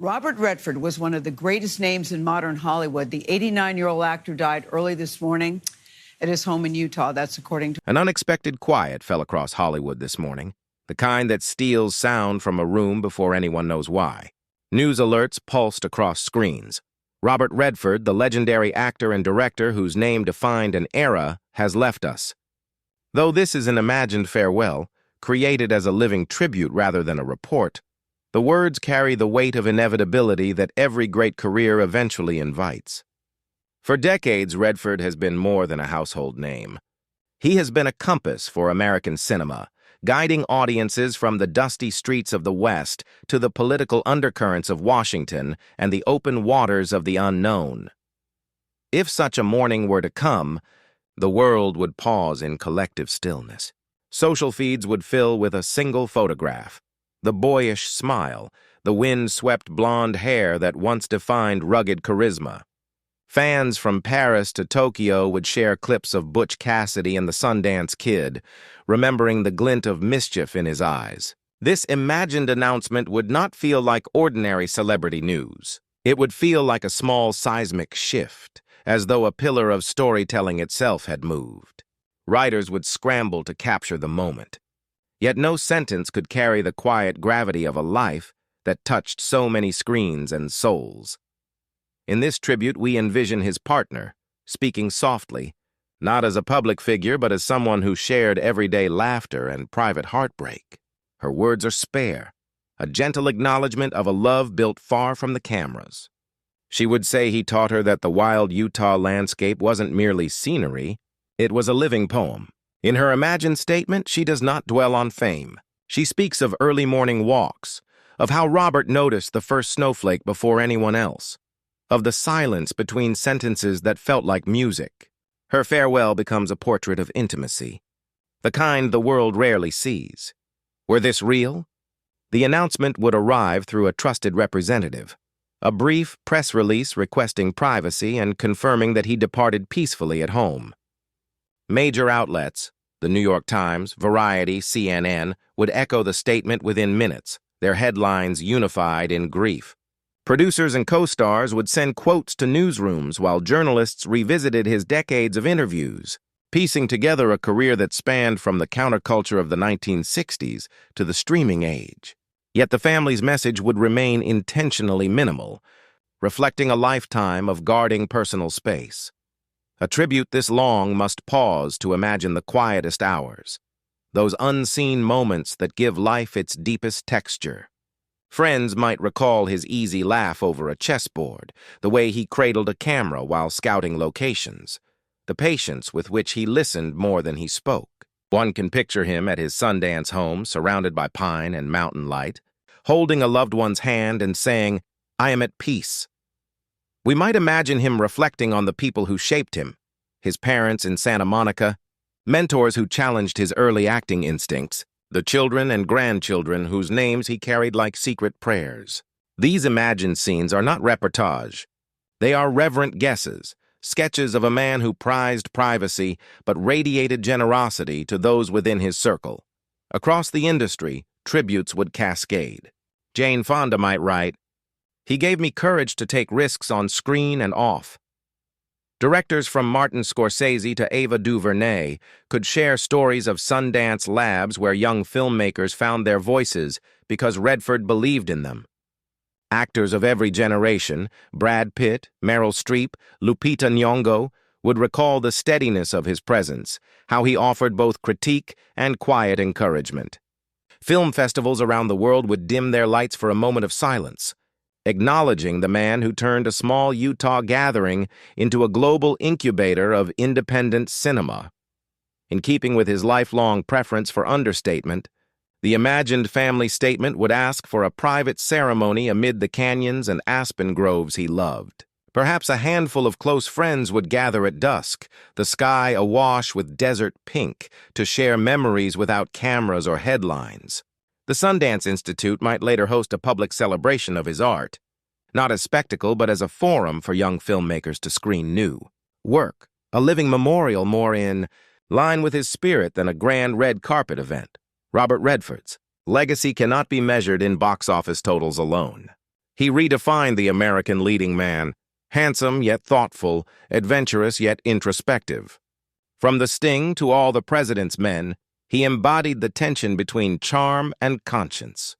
Robert Redford was one of the greatest names in modern Hollywood. The 89-year-old actor died early this morning at his home in Utah. That's according to... An unexpected quiet fell across Hollywood this morning, the kind that steals sound from a room before anyone knows why. News alerts pulsed across screens. Robert Redford, the legendary actor and director whose name defined an era, has left us. Though this is an imagined farewell, created as a living tribute rather than a report, the words carry the weight of inevitability that every great career eventually invites. For decades, Redford has been more than a household name. He has been a compass for American cinema, guiding audiences from the dusty streets of the West to the political undercurrents of Washington and the open waters of the unknown. If such a morning were to come, the world would pause in collective stillness. Social feeds would fill with a single photograph. The boyish smile, the wind-swept blonde hair that once defined rugged charisma. Fans from Paris to Tokyo would share clips of Butch Cassidy and the Sundance Kid, remembering the glint of mischief in his eyes. This imagined announcement would not feel like ordinary celebrity news. It would feel like a small seismic shift, as though a pillar of storytelling itself had moved. Writers would scramble to capture the moment. Yet no sentence could carry the quiet gravity of a life that touched so many screens and souls. In this tribute, we envision his partner, speaking softly, not as a public figure, but as someone who shared everyday laughter and private heartbreak. Her words are spare, a gentle acknowledgement of a love built far from the cameras. She would say he taught her that the wild Utah landscape wasn't merely scenery, it was a living poem. In her imagined statement, she does not dwell on fame. She speaks of early morning walks, of how Robert noticed the first snowflake before anyone else, of the silence between sentences that felt like music. Her farewell becomes a portrait of intimacy, the kind the world rarely sees. Were this real? The announcement would arrive through a trusted representative, a brief press release requesting privacy and confirming that he departed peacefully at home. Major outlets, the New York Times, Variety, CNN, would echo the statement within minutes, their headlines unified in grief. Producers and co-stars would send quotes to newsrooms while journalists revisited his decades of interviews, piecing together a career that spanned from the counterculture of the 1960s to the streaming age. Yet the family's message would remain intentionally minimal, reflecting a lifetime of guarding personal space. A tribute this long must pause to imagine the quietest hours, those unseen moments that give life its deepest texture. Friends might recall his easy laugh over a chessboard, the way he cradled a camera while scouting locations, the patience with which he listened more than he spoke. One can picture him at his Sundance home, surrounded by pine and mountain light, holding a loved one's hand and saying, "I am at peace." We might imagine him reflecting on the people who shaped him, his parents in Santa Monica, mentors who challenged his early acting instincts, the children and grandchildren whose names he carried like secret prayers. These imagined scenes are not reportage. They are reverent guesses, sketches of a man who prized privacy but radiated generosity to those within his circle. Across the industry, tributes would cascade. Jane Fonda might write, "He gave me courage to take risks on screen and off." Directors from Martin Scorsese to Ava DuVernay could share stories of Sundance labs where young filmmakers found their voices because Redford believed in them. Actors of every generation, Brad Pitt, Meryl Streep, Lupita Nyong'o, would recall the steadiness of his presence, how he offered both critique and quiet encouragement. Film festivals around the world would dim their lights for a moment of silence, acknowledging the man who turned a small Utah gathering into a global incubator of independent cinema. In keeping with his lifelong preference for understatement, the imagined family statement would ask for a private ceremony amid the canyons and aspen groves he loved. Perhaps a handful of close friends would gather at dusk, the sky awash with desert pink, to share memories without cameras or headlines. The Sundance Institute might later host a public celebration of his art, not as spectacle but as a forum for young filmmakers to screen new work, a living memorial more in line with his spirit than a grand red carpet event. Robert Redford's legacy cannot be measured in box office totals alone. He redefined the American leading man, handsome yet thoughtful, adventurous yet introspective. From The Sting to All the President's Men, he embodied the tension between charm and conscience.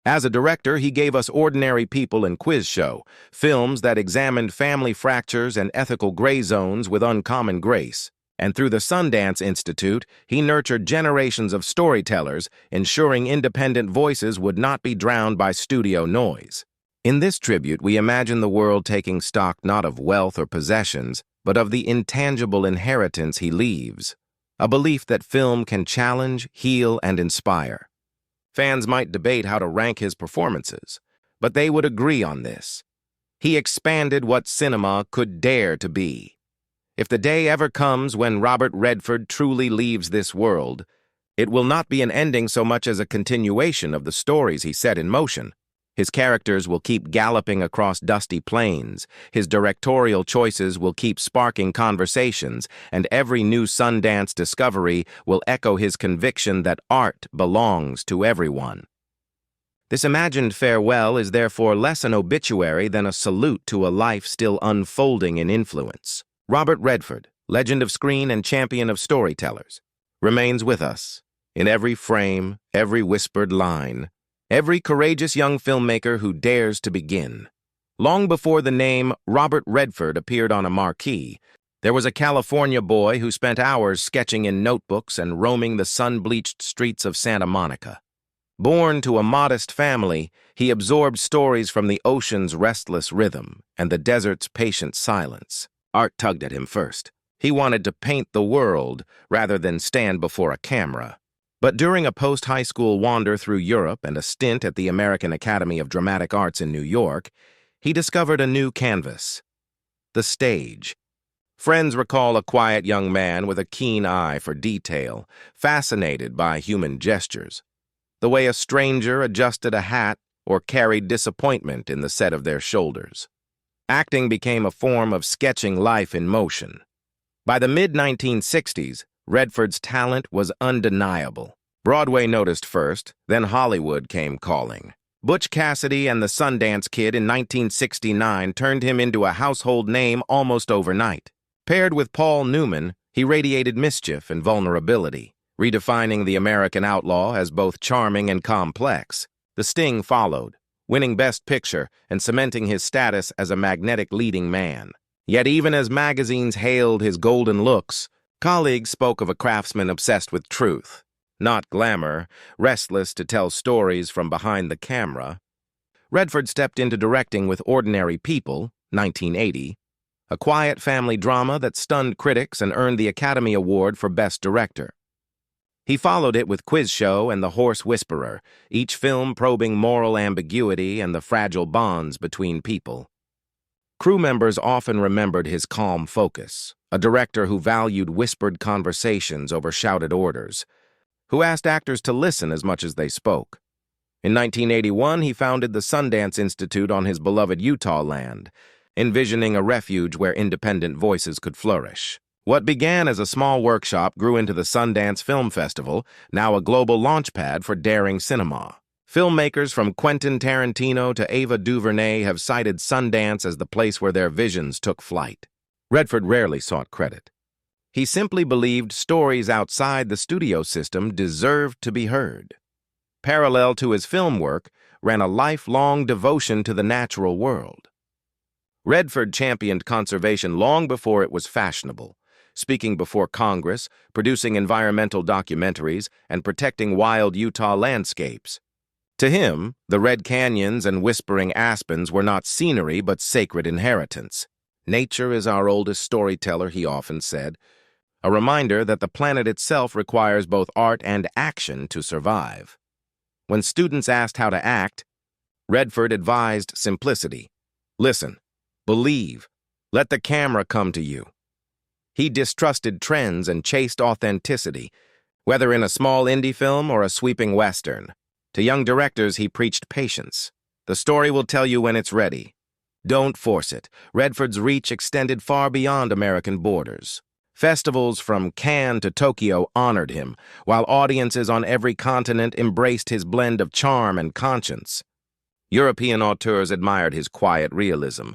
As a director, he gave us Ordinary People and Quiz Show, films that examined family fractures and ethical gray zones with uncommon grace. And through the Sundance Institute, he nurtured generations of storytellers, ensuring independent voices would not be drowned by studio noise. In this tribute, we imagine the world taking stock not of wealth or possessions, but of the intangible inheritance he leaves, a belief that film can challenge, heal, and inspire. Fans might debate how to rank his performances, but they would agree on this. He expanded what cinema could dare to be. If the day ever comes when Robert Redford truly leaves this world, it will not be an ending so much as a continuation of the stories he set in motion. His characters will keep galloping across dusty plains, his directorial choices will keep sparking conversations, and every new Sundance discovery will echo his conviction that art belongs to everyone. This imagined farewell is therefore less an obituary than a salute to a life still unfolding in influence. Robert Redford, legend of screen and champion of storytellers, remains with us in every frame, every whispered line, every courageous young filmmaker who dares to begin. Long before the name Robert Redford appeared on a marquee, there was a California boy who spent hours sketching in notebooks and roaming the sun-bleached streets of Santa Monica. Born to a modest family, he absorbed stories from the ocean's restless rhythm and the desert's patient silence. Art tugged at him first. He wanted to paint the world rather than stand before a camera. But during a post-high school wander through Europe and a stint at the American Academy of Dramatic Arts in New York, he discovered a new canvas: the stage. Friends recall a quiet young man with a keen eye for detail, fascinated by human gestures. The way a stranger adjusted a hat or carried disappointment in the set of their shoulders. Acting became a form of sketching life in motion. By the mid-1960s, Redford's talent was undeniable. Broadway noticed first, then Hollywood came calling. Butch Cassidy and the Sundance Kid in 1969 turned him into a household name almost overnight. Paired with Paul Newman, he radiated mischief and vulnerability, redefining the American outlaw as both charming and complex. The Sting followed, winning Best Picture and cementing his status as a magnetic leading man. Yet even as magazines hailed his golden looks, colleagues spoke of a craftsman obsessed with truth, not glamour, restless to tell stories from behind the camera. Redford stepped into directing with Ordinary People, 1980, a quiet family drama that stunned critics and earned the Academy Award for Best Director. He followed it with Quiz Show and The Horse Whisperer, each film probing moral ambiguity and the fragile bonds between people. Crew members often remembered his calm focus, a director who valued whispered conversations over shouted orders, who asked actors to listen as much as they spoke. In 1981, he founded the Sundance Institute on his beloved Utah land, envisioning a refuge where independent voices could flourish. What began as a small workshop grew into the Sundance Film Festival, now a global launchpad for daring cinema. Filmmakers from Quentin Tarantino to Ava DuVernay have cited Sundance as the place where their visions took flight. Redford rarely sought credit. He simply believed stories outside the studio system deserved to be heard. Parallel to his film work ran a lifelong devotion to the natural world. Redford championed conservation long before it was fashionable, speaking before Congress, producing environmental documentaries, and protecting wild Utah landscapes. To him, the red canyons and whispering aspens were not scenery but sacred inheritance. Nature is our oldest storyteller, he often said, a reminder that the planet itself requires both art and action to survive. When students asked how to act, Redford advised simplicity. Listen, believe, let the camera come to you. He distrusted trends and chased authenticity, whether in a small indie film or a sweeping Western. To young directors, he preached patience. The story will tell you when it's ready. Don't force it. Redford's reach extended far beyond American borders. Festivals from Cannes to Tokyo honored him, while audiences on every continent embraced his blend of charm and conscience. European auteurs admired his quiet realism.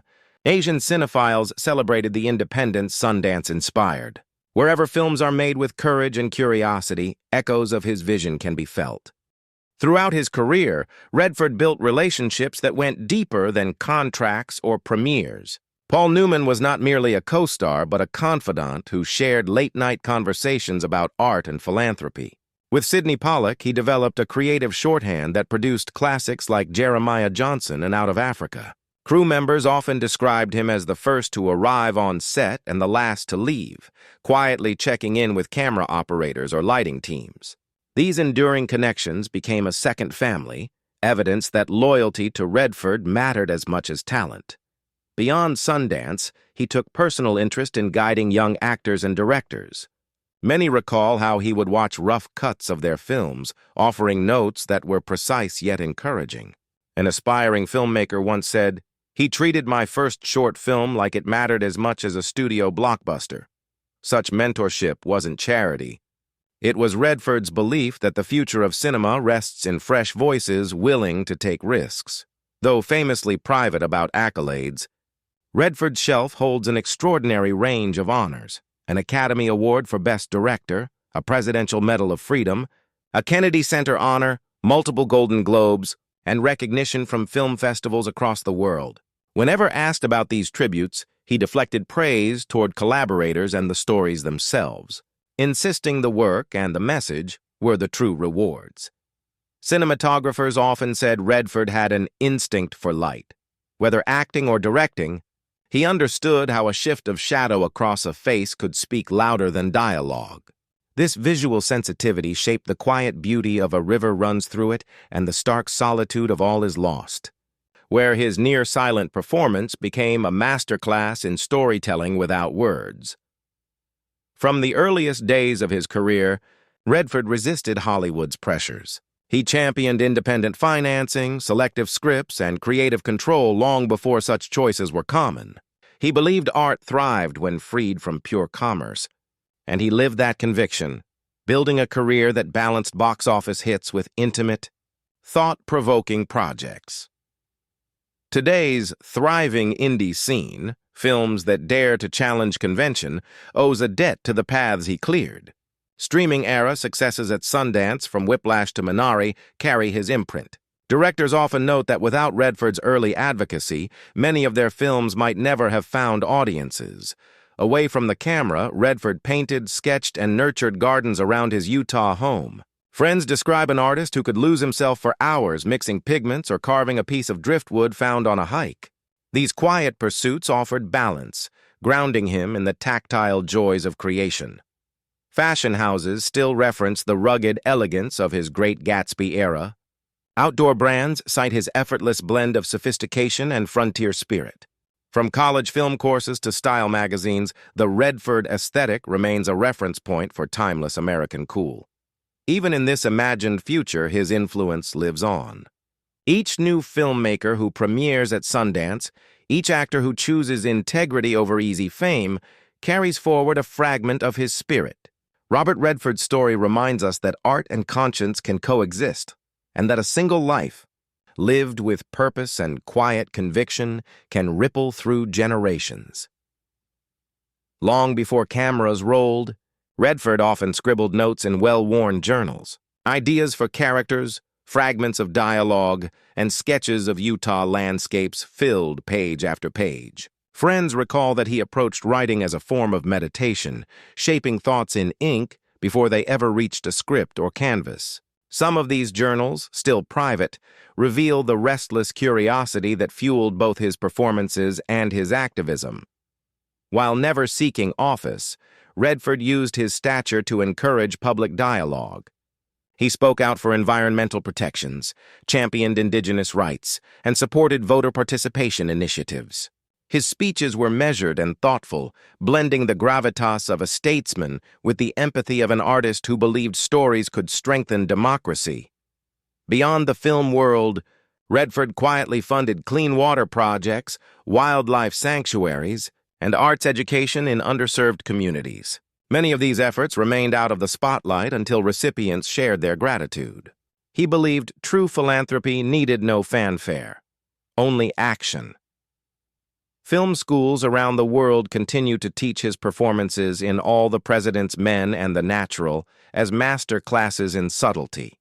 Asian cinephiles celebrated the independence Sundance inspired. Wherever films are made with courage and curiosity, echoes of his vision can be felt. Throughout his career, Redford built relationships that went deeper than contracts or premieres. Paul Newman was not merely a co-star, but a confidant who shared late-night conversations about art and philanthropy. With Sidney Pollack, he developed a creative shorthand that produced classics like Jeremiah Johnson and Out of Africa. Crew members often described him as the first to arrive on set and the last to leave, quietly checking in with camera operators or lighting teams. These enduring connections became a second family, evidence that loyalty to Redford mattered as much as talent. Beyond Sundance, he took personal interest in guiding young actors and directors. Many recall how he would watch rough cuts of their films, offering notes that were precise yet encouraging. An aspiring filmmaker once said, "He treated my first short film like it mattered as much as a studio blockbuster." Such mentorship wasn't charity. It was Redford's belief that the future of cinema rests in fresh voices willing to take risks. Though famously private about accolades, Redford's shelf holds an extraordinary range of honors: an Academy Award for Best Director, a Presidential Medal of Freedom, a Kennedy Center honor, multiple Golden Globes, and recognition from film festivals across the world. Whenever asked about these tributes, he deflected praise toward collaborators and the stories themselves, insisting the work and the message were the true rewards. Cinematographers often said Redford had an instinct for light. Whether acting or directing, he understood how a shift of shadow across a face could speak louder than dialogue. This visual sensitivity shaped the quiet beauty of A River Runs Through It and the stark solitude of All Is Lost, where his near-silent performance became a masterclass in storytelling without words. From the earliest days of his career, Redford resisted Hollywood's pressures. He championed independent financing, selective scripts, and creative control long before such choices were common. He believed art thrived when freed from pure commerce, and he lived that conviction, building a career that balanced box office hits with intimate, thought-provoking projects. Today's thriving indie scene, films that dare to challenge convention, owes a debt to the paths he cleared. Streaming-era successes at Sundance, from Whiplash to Minari, carry his imprint. Directors often note that without Redford's early advocacy, many of their films might never have found audiences. Away from the camera, Redford painted, sketched, and nurtured gardens around his Utah home. Friends describe an artist who could lose himself for hours mixing pigments or carving a piece of driftwood found on a hike. These quiet pursuits offered balance, grounding him in the tactile joys of creation. Fashion houses still reference the rugged elegance of his Great Gatsby era. Outdoor brands cite his effortless blend of sophistication and frontier spirit. From college film courses to style magazines, the Redford aesthetic remains a reference point for timeless American cool. Even in this imagined future, his influence lives on. Each new filmmaker who premieres at Sundance, each actor who chooses integrity over easy fame, carries forward a fragment of his spirit. Robert Redford's story reminds us that art and conscience can coexist, and that a single life, lived with purpose and quiet conviction, can ripple through generations. Long before cameras rolled, Redford often scribbled notes in well-worn journals, ideas for characters, fragments of dialogue, and sketches of Utah landscapes filled page after page. Friends recall that he approached writing as a form of meditation, shaping thoughts in ink before they ever reached a script or canvas. Some of these journals, still private, reveal the restless curiosity that fueled both his performances and his activism. While never seeking office, Redford used his stature to encourage public dialogue. He spoke out for environmental protections, championed indigenous rights, and supported voter participation initiatives. His speeches were measured and thoughtful, blending the gravitas of a statesman with the empathy of an artist who believed stories could strengthen democracy. Beyond the film world, Redford quietly funded clean water projects, wildlife sanctuaries, and arts education in underserved communities. Many of these efforts remained out of the spotlight until recipients shared their gratitude. He believed true philanthropy needed no fanfare. only action. Film schools around the world continue to teach his performances in All the President's Men and The Natural as master classes in subtlety.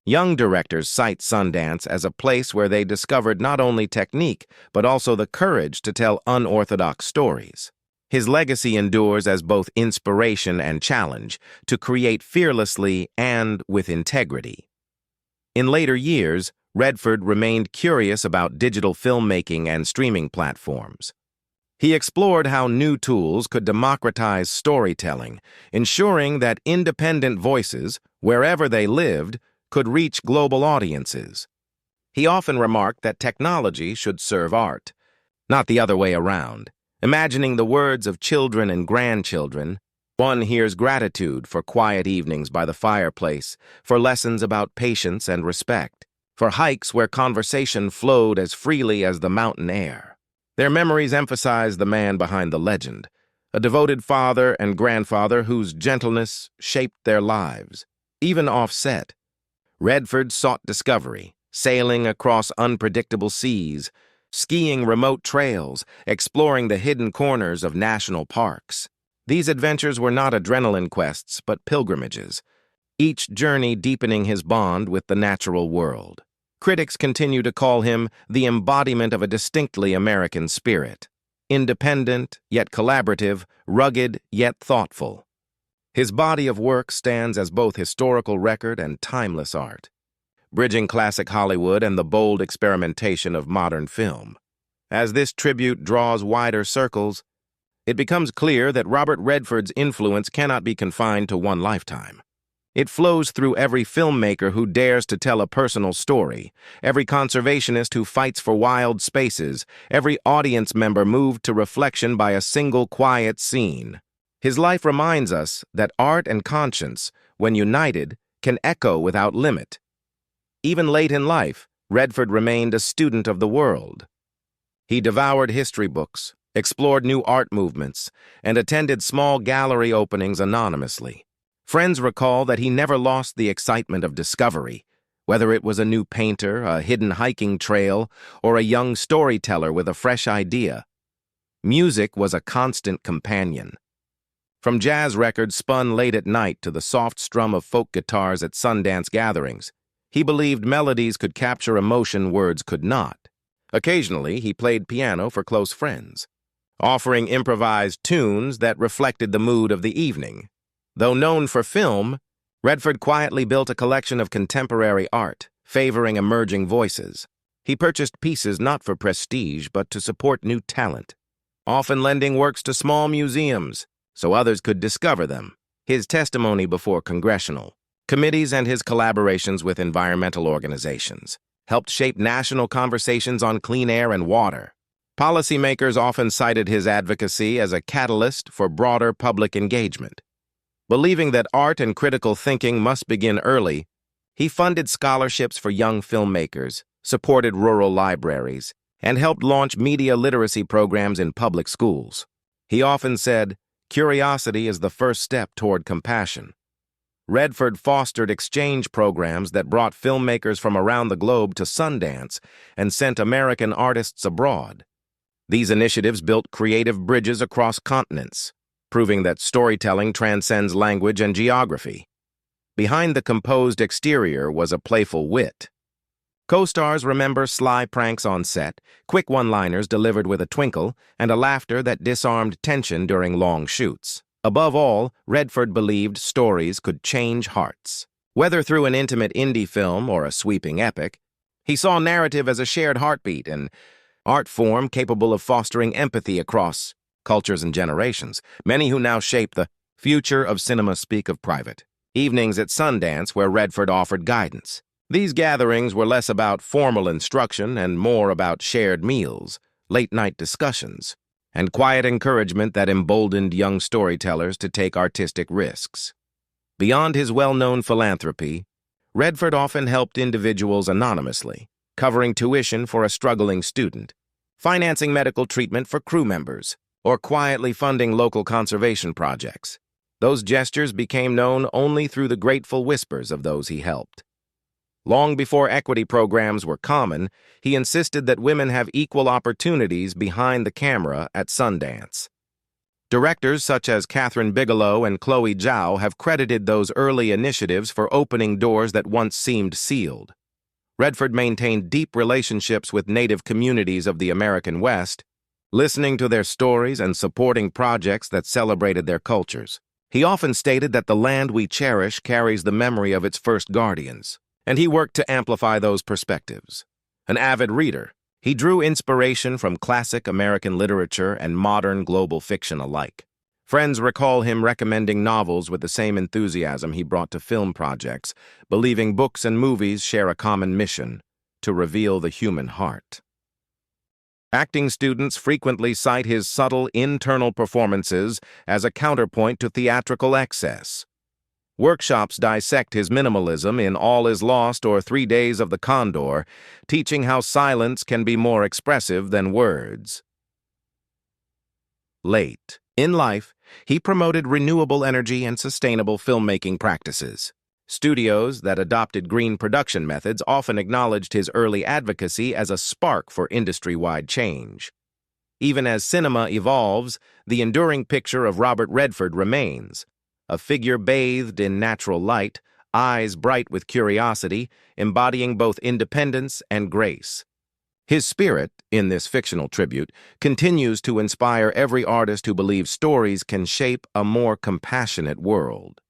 Young directors cite Sundance as a place where they discovered not only technique, but also the courage to tell unorthodox stories. His legacy endures as both inspiration and challenge to create fearlessly and with integrity. In later years, Redford remained curious about digital filmmaking and streaming platforms. He explored how new tools could democratize storytelling, ensuring that independent voices, wherever they lived, could reach global audiences. He often remarked that technology should serve art, not the other way around. Imagining the words of children and grandchildren, one hears gratitude for quiet evenings by the fireplace, for lessons about patience and respect, for hikes where conversation flowed as freely as the mountain air. Their memories emphasize the man behind the legend, a devoted father and grandfather whose gentleness shaped their lives. Even off-set, Redford sought discovery, sailing across unpredictable seas, skiing remote trails, exploring the hidden corners of national parks. These adventures were not adrenaline quests, but pilgrimages, each journey deepening his bond with the natural world. Critics continue to call him the embodiment of a distinctly American spirit, independent yet collaborative, rugged yet thoughtful. His body of work stands as both historical record and timeless art, bridging classic Hollywood and the bold experimentation of modern film. As this tribute draws wider circles, it becomes clear that Robert Redford's influence cannot be confined to one lifetime. It flows through every filmmaker who dares to tell a personal story, every conservationist who fights for wild spaces, every audience member moved to reflection by a single quiet scene. His life reminds us that art and conscience, when united, can echo without limit. Even late in life, Redford remained a student of the world. He devoured history books, explored new art movements, and attended small gallery openings anonymously. Friends recall that he never lost the excitement of discovery, whether it was a new painter, a hidden hiking trail, or a young storyteller with a fresh idea. Music was a constant companion. From jazz records spun late at night to the soft strum of folk guitars at Sundance gatherings, he believed melodies could capture emotion words could not. Occasionally, he played piano for close friends, offering improvised tunes that reflected the mood of the evening. Though known for film, Redford quietly built a collection of contemporary art, favoring emerging voices. He purchased pieces not for prestige, but to support new talent, often lending works to small museums so others could discover them. His testimony before congressional committees and his collaborations with environmental organizations helped shape national conversations on clean air and water. Policymakers often cited his advocacy as a catalyst for broader public engagement. Believing that art and critical thinking must begin early, he funded scholarships for young filmmakers, supported rural libraries, and helped launch media literacy programs in public schools. He often said, "Curiosity is the first step toward compassion." Redford fostered exchange programs that brought filmmakers from around the globe to Sundance and sent American artists abroad. These initiatives built creative bridges across continents, proving that storytelling transcends language and geography. Behind the composed exterior was a playful wit. Co-stars remember sly pranks on set, quick one-liners delivered with a twinkle, and a laughter that disarmed tension during long shoots. Above all, Redford believed stories could change hearts. Whether through an intimate indie film or a sweeping epic, he saw narrative as a shared heartbeat, an art form capable of fostering empathy across cultures and generations. Many who now shape the future of cinema speak of private evenings at Sundance where Redford offered guidance. These gatherings were less about formal instruction and more about shared meals, late-night discussions, and quiet encouragement that emboldened young storytellers to take artistic risks. Beyond his well-known philanthropy, Redford often helped individuals anonymously, covering tuition for a struggling student, financing medical treatment for crew members, or quietly funding local conservation projects. Those gestures became known only through the grateful whispers of those he helped. Long before equity programs were common, he insisted that women have equal opportunities behind the camera at Sundance. Directors such as Catherine Bigelow and Chloe Zhao have credited those early initiatives for opening doors that once seemed sealed. Redford maintained deep relationships with Native communities of the American West, listening to their stories and supporting projects that celebrated their cultures. He often stated that the land we cherish carries the memory of its first guardians, and he worked to amplify those perspectives. An avid reader, he drew inspiration from classic American literature and modern global fiction alike. Friends recall him recommending novels with the same enthusiasm he brought to film projects, believing books and movies share a common mission: to reveal the human heart. Acting students frequently cite his subtle internal performances as a counterpoint to theatrical excess. Workshops dissect his minimalism in All Is Lost or 3 Days of the Condor, teaching how silence can be more expressive than words. Late in life, he promoted renewable energy and sustainable filmmaking practices. Studios that adopted green production methods often acknowledged his early advocacy as a spark for industry-wide change. Even as cinema evolves, the enduring picture of Robert Redford remains: a figure bathed in natural light, eyes bright with curiosity, embodying both independence and grace. His spirit, in this fictional tribute, continues to inspire every artist who believes stories can shape a more compassionate world.